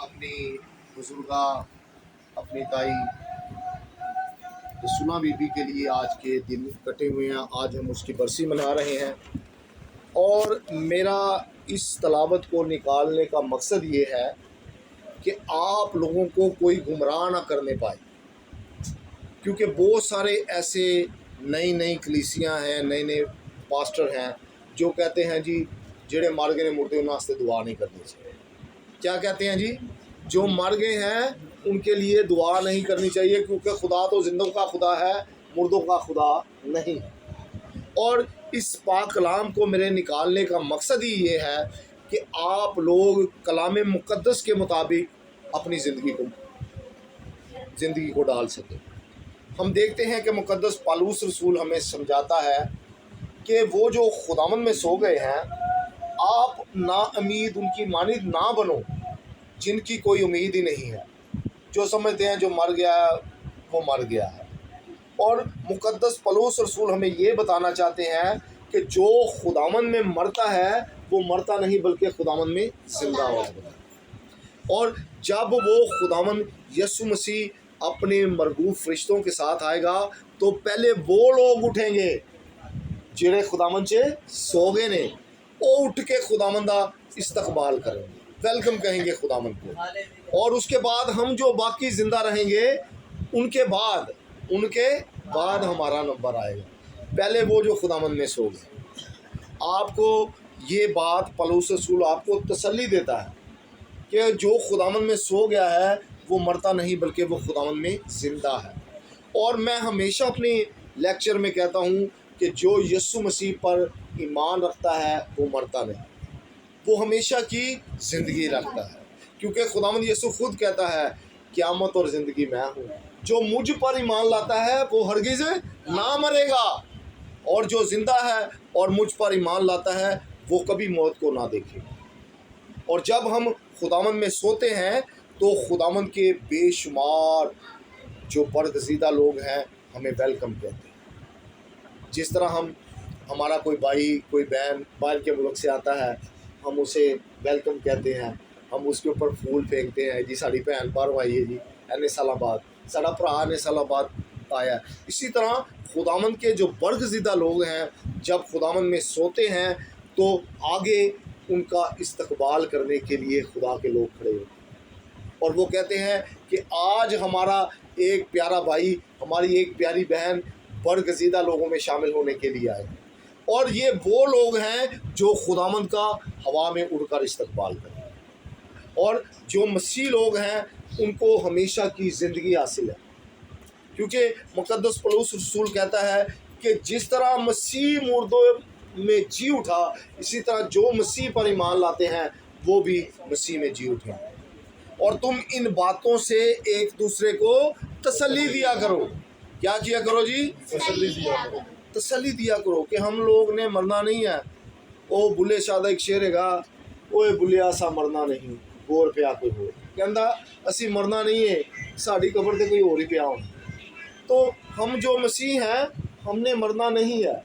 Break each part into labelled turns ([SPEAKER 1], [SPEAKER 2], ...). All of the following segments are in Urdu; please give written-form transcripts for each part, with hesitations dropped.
[SPEAKER 1] اپنی بزرگا اپنی تائی رسولہ بی بی کے لیے آج کے دن کٹے ہوئے ہیں. آج ہم اس کی برسی منا رہے ہیں، اور میرا اس تلاوت کو نکالنے کا مقصد یہ ہے کہ آپ لوگوں کو کوئی گمراہ نہ کرنے پائے، کیونکہ بہت سارے ایسے نئی کلیسیاں ہیں، نئے پاسٹر ہیں جو کہتے ہیں جی جڑے مر گئے مردے انہوں واسطے دعا نہیں کرنی چاہیے. کیا کہتے ہیں جی؟ جو مر گئے ہیں ان کے لیے دعا نہیں کرنی چاہیے، کیونکہ خدا تو زندوں کا خدا ہے، مردوں کا خدا نہیں ہے. اور اس پاک کلام کو میرے نکالنے کا مقصد ہی یہ ہے کہ آپ لوگ کلام مقدس کے مطابق اپنی زندگی کو ڈال سکیں. ہم دیکھتے ہیں کہ مقدس پالوس رسول ہمیں سمجھاتا ہے کہ وہ جو خداوند میں سو گئے ہیں، آپ نا امید ان کی مانند نہ بنو جن کی کوئی امید ہی نہیں ہے، جو سمجھتے ہیں جو مر گیا ہے وہ مر گیا ہے. اور مقدس پالوس رسول ہمیں یہ بتانا چاہتے ہیں کہ جو خداوند میں مرتا ہے وہ مرتا نہیں بلکہ خداوند میں زندہ ہوتا ہے. اور جب وہ خداوند یسوع مسیح اپنے مرغوب فرشتوں کے ساتھ آئے گا تو پہلے وہ لوگ اٹھیں گے جڑے خداوند سے سو گئے نے، وہ اٹھ کے خداوند کا استقبال کریں گے، ویلکم کہیں گے خداوند کو. اور اس کے بعد ہم جو باقی زندہ رہیں گے ان کے بعد ہمارا نمبر آئے گا. پہلے وہ جو خداوند میں سو گئے. آپ کو یہ بات پالوس رسول آپ کو تسلی دیتا ہے کہ جو خداوند میں سو گیا ہے وہ مرتا نہیں بلکہ وہ خداوند میں زندہ ہے. اور میں ہمیشہ اپنی لیکچر میں کہتا ہوں کہ جو یسوع مسیح پر ایمان رکھتا ہے وہ مرتا نہیں، وہ ہمیشہ کی زندگی رکھتا ہے، کیونکہ خداوند یسوع خود کہتا ہے قیامت اور زندگی میں ہوں. جو مجھ پر ایمان لاتا ہے وہ ہرگز نہ مرے گا، اور جو زندہ ہے اور مجھ پر ایمان لاتا ہے وہ کبھی موت کو نہ دیکھے گا. اور جب ہم خداوند میں سوتے ہیں تو خداوند کے بے شمار جو برگزیدہ لوگ ہیں ہمیں ویلکم کہتے ہیں. جس طرح ہمارا کوئی بھائی کوئی بہن باہر کے ملک سے آتا ہے، ہم اسے ویلکم کہتے ہیں، ہم اس کے اوپر پھول پھینکتے ہیں، جی ساری بھن باہر آئی ہے، جی اینے سالہ بعد سارا بھرا اینے سالہ بعد آیا. اسی طرح خداوند کے جو برگزیدہ لوگ ہیں جب خداوند میں سوتے ہیں تو آگے ان کا استقبال کرنے کے لیے خدا کے لوگ کھڑے ہوتے ہیں، اور وہ کہتے ہیں کہ آج ہمارا ایک پیارا بھائی ہماری ایک پیاری بہن برگزیدہ لوگوں میں شامل ہونے کے لیے آئے. اور یہ وہ لوگ ہیں جو خداوند کا ہوا میں اڑ کر استقبال کریں. اور جو مسیح لوگ ہیں ان کو ہمیشہ کی زندگی حاصل ہے، کیونکہ مقدس پالوس رسول کہتا ہے کہ جس طرح مسیح مردوں میں جی اٹھا اسی طرح جو مسیح پر ایمان لاتے ہیں وہ بھی مسیح میں جی اٹھیں. اور تم ان باتوں سے ایک دوسرے کو تسلی دیا کرو. کیا کیا کرو جی؟ تسلی دیا کرو کہ ہم لوگ نے مرنا نہیں ہے. او بلے شادہ ایک شعر ہے گا، اوے بلیا سا مرنا نہیں گور پیا کوئی ہو، کہندا اسی مرنا نہیں ہے، ساڑی قبر تے کوئی اور ہی پیا ہونا. تو ہم جو مسیح ہیں ہم نے مرنا نہیں ہے.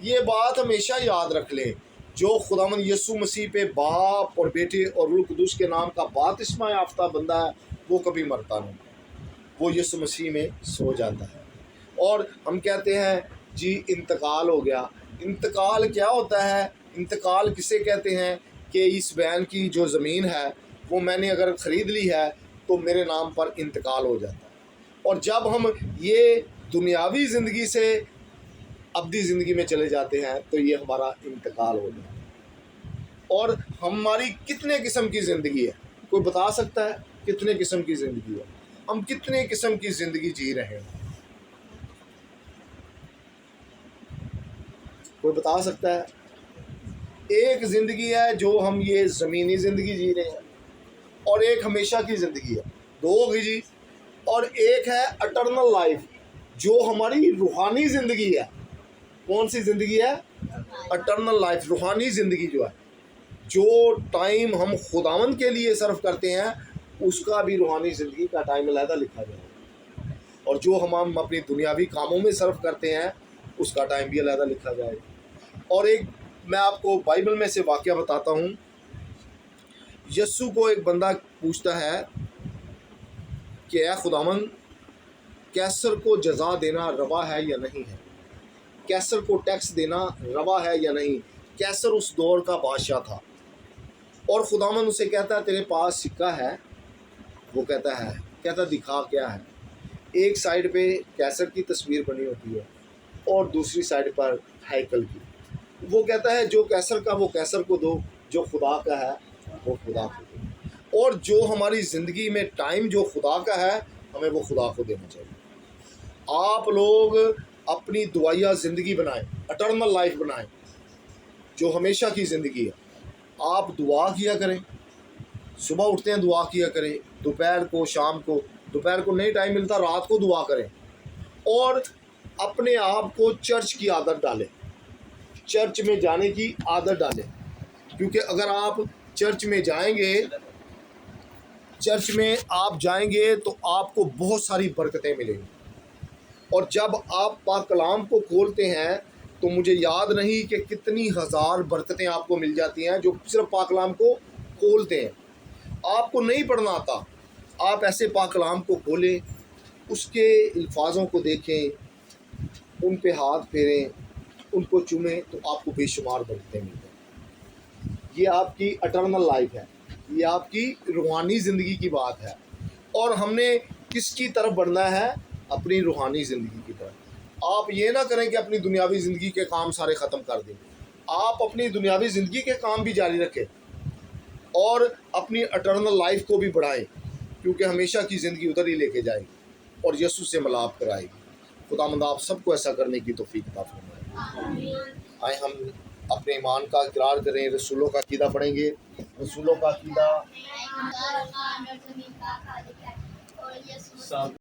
[SPEAKER 1] یہ بات ہمیشہ یاد رکھ لیں. جو خداوند یسوع مسیح پہ باپ اور بیٹے اور روح القدس کے نام کا بپتسمہ یافتہ بندہ ہے وہ کبھی مرتا نہیں، وہ یسوع مسیح میں سو جاتا ہے. اور ہم کہتے ہیں جی انتقال ہو گیا. انتقال کیا ہوتا ہے؟ انتقال کسے کہتے ہیں کہ اس بہن کی جو زمین ہے وہ میں نے اگر خرید لی ہے تو میرے نام پر انتقال ہو جاتا ہے. اور جب ہم یہ دنیاوی زندگی سے ابدی زندگی میں چلے جاتے ہیں تو یہ ہمارا انتقال ہو جاتا ہے. اور ہماری کتنے قسم کی زندگی ہے؟ کوئی بتا سکتا ہے کتنے قسم کی زندگی ہے؟ ہم کتنے قسم کی زندگی جی رہے ہیں؟ کوئی بتا سکتا ہے؟ ایک زندگی ہے جو ہم یہ زمینی زندگی جی رہے ہیں، اور ایک ہمیشہ کی زندگی ہے، دو ہوگی جی. اور ایک ہے اٹرنل لائف جو ہماری روحانی زندگی ہے. کون سی زندگی ہے؟ اٹرنل لائف، روحانی زندگی جو ہے، جو ٹائم ہم خداوند کے لیے صرف کرتے ہیں اس کا بھی روحانی زندگی کا ٹائم علیحدہ لکھا جائے گا، اور جو ہم اپنی دنیاوی کاموں میں صرف کرتے ہیں اس کا ٹائم بھی علیحدہ لکھا جائے گا. اور ایک میں آپ کو بائبل میں سے واقعہ بتاتا ہوں. یسوع کو ایک بندہ پوچھتا ہے کہ اے خداوند کیسر کو جزا دینا روا ہے یا نہیں ہے، کیسر کو ٹیکس دینا روا ہے یا نہیں۔ کیسر اس دور کا بادشاہ تھا، اور خداوند اسے کہتا ہے تیرے پاس سکہ ہے؟ وہ کہتا ہے، کہتا دکھا کیا ہے؟ ایک سائڈ پہ کیسر کی تصویر بنی ہوتی ہے اور دوسری سائڈ پر ہیکل کی۔ وہ کہتا ہے جو کیسر کا وہ کیسر کو دو، جو خدا کا ہے وہ خدا کو دو، اور جو ہماری زندگی میں ٹائم جو خدا کا ہے ہمیں وہ خدا کو دینا چاہیے۔ آپ لوگ اپنی دعائیہ زندگی بنائیں، اٹرنل لائف بنائیں جو ہمیشہ کی زندگی ہے۔ آپ دعا کیا کریں، صبح اٹھتے ہیں دعا کیا کریں، دوپہر کو، شام کو، دوپہر کو نہیں ٹائم ملتا رات کو دعا کریں، اور اپنے آپ کو چرچ کی عادت ڈالیں، چرچ میں جانے کی عادت ڈالیں، کیونکہ اگر آپ چرچ میں جائیں گے تو آپ کو بہت ساری برکتیں ملیں گی۔ اور جب آپ پاک کلام کو کھولتے ہیں تو مجھے یاد نہیں کہ کتنی ہزار برکتیں آپ کو مل جاتی ہیں جو صرف پاک کلام کو کھولتے ہیں۔ آپ کو نہیں پڑھنا آتا، آپ ایسے پاک کلام کو کھولیں، اس کے الفاظوں کو دیکھیں، ان پہ ہاتھ پھیریں، ان کو چومیں، تو آپ کو بے شمار برکتیں ملیں گی۔ یہ آپ کی اٹرنل لائف ہے، یہ آپ کی روحانی زندگی کی بات ہے، اور ہم نے کس کی طرف بڑھنا ہے؟ اپنی روحانی زندگی کی طرف۔ آپ یہ نہ کریں کہ اپنی دنیاوی زندگی کے کام سارے ختم کر دیں، آپ اپنی دنیاوی زندگی کے کام بھی جاری رکھیں اور اپنی اٹرنل لائف کو بھی بڑھائیں، کیونکہ ہمیشہ کی زندگی ادھر ہی لے کے جائے گی اور یسوع سے ملاپ کرائے گی۔ خداوند آپ سب کو ایسا کرنے کی توفیق عطا فرمائے۔ آئے ہم اپنے ایمان کا اقرار کریں، رسولوں کا عقیدہ پڑھیں گے۔ رسولوں کا عقیدہ